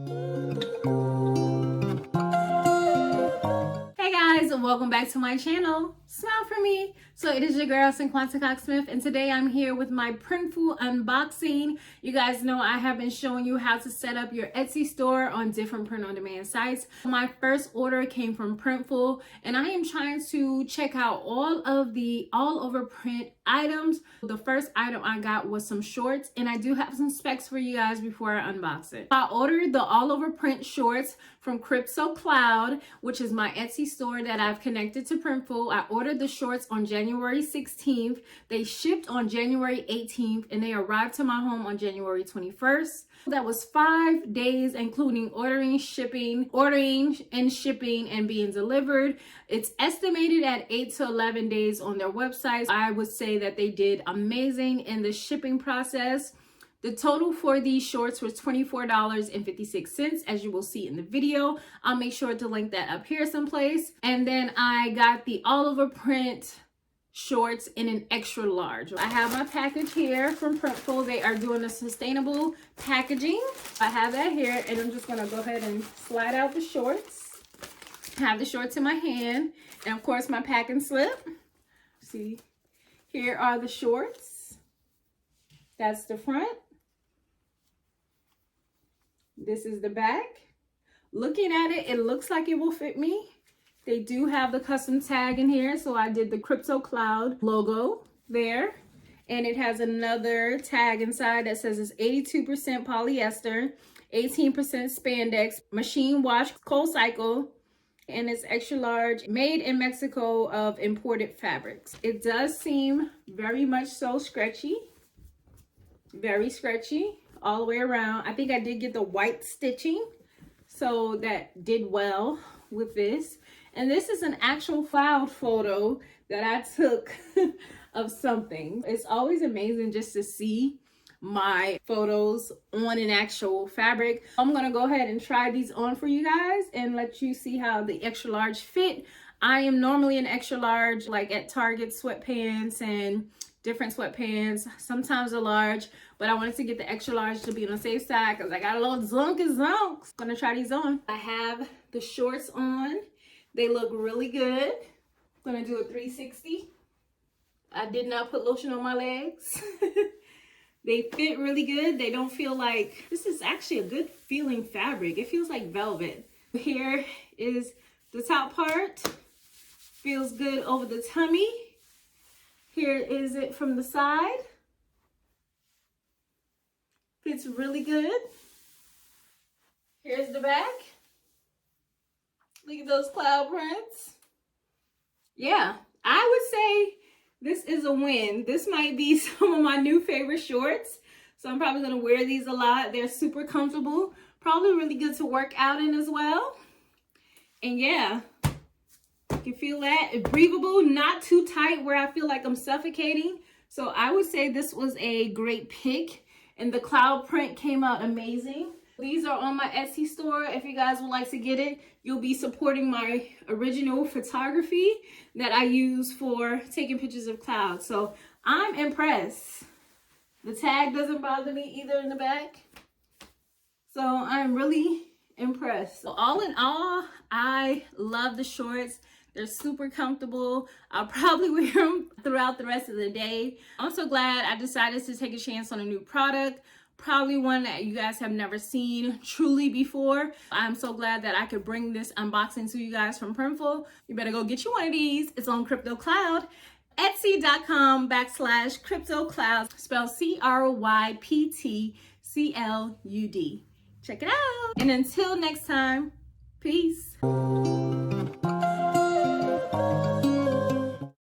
Hey guys, and welcome back to my channel. Smile for me. So it is your girl Cinquanta Cox-Smith, and today I'm here with my Printful unboxing. You guys know I have been showing you how to set up your Etsy store on different print-on-demand sites. My first order came from Printful, and I am trying to check out all of the all-over print items. The first item I got was some shorts, and I do have some specs for you guys before I unbox it. I ordered the all-over print shorts from Cloud, which is my Etsy store that I've connected to Printful. I ordered the shorts on January 16th. They shipped on January 18th, and they arrived to my home on January 21st. That was 5 days, including ordering, shipping, and being delivered. It's estimated at 8 to 11 days on their website. I would say that they did amazing in the shipping process. The total for these shorts was $24.56, as you will see in the video. I'll make sure to link that up here someplace. And then I got the all over print shorts in an extra large. I have my package here from Printful. They are doing a sustainable packaging. I have that here, and I'm just gonna go ahead and slide out the shorts. I have the shorts in my hand, and of course my packing slip. See, here are the shorts. That's the front. This is the back. Looking at it, it looks like it will fit me. They do have the custom tag in here, so I did the Cloud logo there. And it has another tag inside that says it's 82% polyester, 18% spandex, machine wash, cold cycle, and it's extra large, made in Mexico of imported fabrics. It does seem very much so stretchy, very stretchy all the way around. I think I did get the white stitching, so that did well with this. And this is an actual cloud photo that I took of something. It's always amazing just to see my photos on an actual fabric. I'm gonna go ahead and try these on for you guys and let you see how the extra large fit. I am normally an extra large, like at Target, sweatpants and different sweatpants, sometimes a large, but I wanted to get the extra large to be on the safe side because I got a little zonks. Gonna try these on. I have the shorts on. They look really good. I'm gonna do a 360. I did not put lotion on my legs. They fit really good. They don't feel like, this is actually a good feeling fabric. It feels like velvet. Here is the top part. Feels good over the tummy. Here is it from the side. Fits really good. Here's the back. Look at those cloud prints. Yeah, I would say this is a win. This might be some of my new favorite shorts. So I'm probably gonna wear these a lot. They're super comfortable. Probably really good to work out in as well. And yeah, you can feel that. It's breathable, not too tight where I feel like I'm suffocating. So I would say this was a great pick, and the cloud print came out amazing. These are on my Etsy store. If you guys would like to get it, you'll be supporting my original photography that I use for taking pictures of clouds. So I'm impressed. The tag doesn't bother me either in the back. So I'm really impressed. So all in all, I love the shorts. They're super comfortable. I'll probably wear them throughout the rest of the day. I'm so glad I decided to take a chance on a new product. Probably one that you guys have never seen truly before. I'm so glad that I could bring this unboxing to you guys from Printful. You better go get you one of these. It's on Cloud. Etsy.com/CryptoCloud, spelled CRYPTCLUD. Check it out. And until next time, peace.